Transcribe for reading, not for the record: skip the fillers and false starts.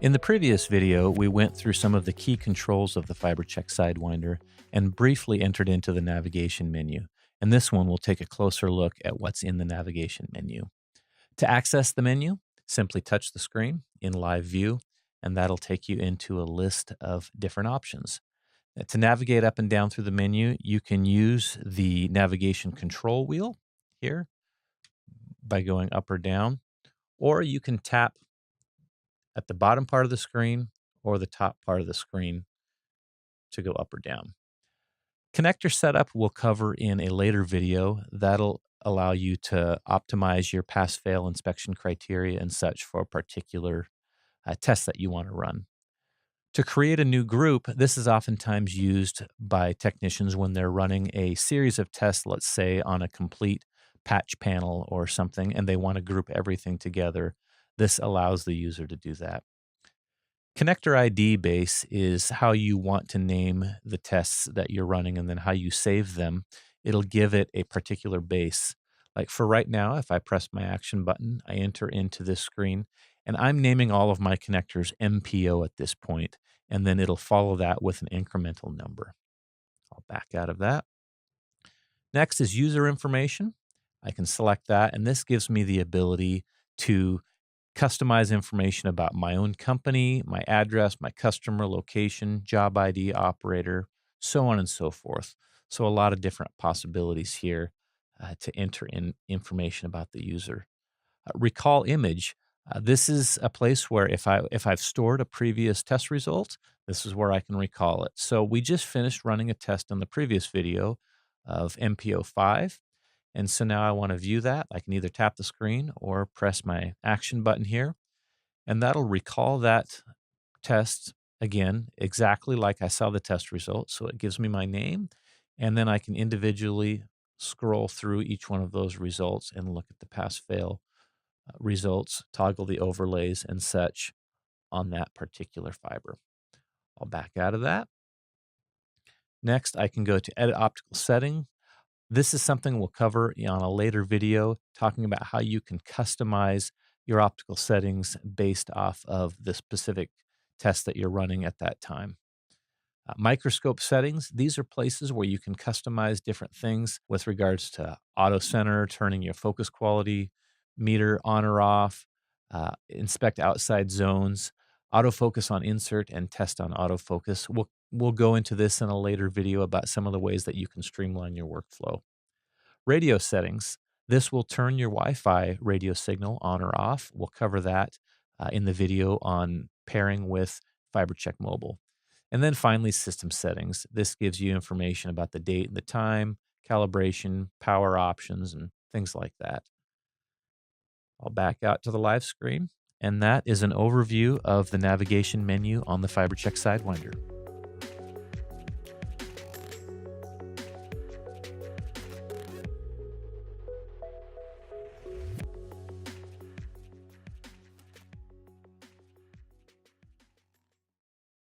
In the previous video, we went through some of the key controls of the FiberChek Sidewinder and briefly entered into the navigation menu. In this one, we'll take a closer look at what's in the navigation menu. To access the menu, simply touch the screen in live view, and that'll take you into a list of different options. To navigate up and down through the menu, you can use the navigation control wheel here by going up or down, or you can tap at the bottom part of the screen or the top part of the screen to go up or down. Connector setup we'll cover in a later video. That'll allow you to optimize your pass-fail inspection criteria and such for a particular test that you want to run. To create a new group, this is oftentimes used by technicians when they're running a series of tests, let's say on a complete patch panel or something, and they want to group everything together. This allows the user to do that. Connector ID base is how you want to name the tests that you're running and then how you save them. It'll give it a particular base. Like for right now, if I press my action button, I enter into this screen, and I'm naming all of my connectors MPO at this point, and then it'll follow that with an incremental number. I'll back out of that. Next is user information. I can select that, and this gives me the ability to customize information about my own company, my address, my customer location, job ID, operator, so on and so forth. So a lot of different possibilities here to enter in information about the user. Recall image. This is a place where if I've stored a previous test result, this is where I can recall it. So we just finished running a test in the previous video of MPO5. And so now I want to view that. I can either tap the screen or press my action button here, and that'll recall that test again, exactly like I saw the test result. So it gives me my name, and then I can individually scroll through each one of those results and look at the pass-fail results, toggle the overlays and such on that particular fiber. I'll back out of that. Next, I can go to Edit Optical Settings. This is something we'll cover on a later video, talking about how you can customize your optical settings based off of the specific test that you're running at that time. Microscope settings, these are places where you can customize different things with regards to auto center, turning your focus quality meter on or off, inspect outside zones, autofocus on insert, and test on autofocus. We'll go into this in a later video about some of the ways that you can streamline your workflow. Radio settings. This will turn your Wi-Fi radio signal on or off. We'll cover that in the video on pairing with FiberChek Mobile. And then finally, system settings. This gives you information about the date and the time, calibration, power options, and things like that. I'll back out to the live screen, and that is an overview of the navigation menu on the FiberChek Sidewinder.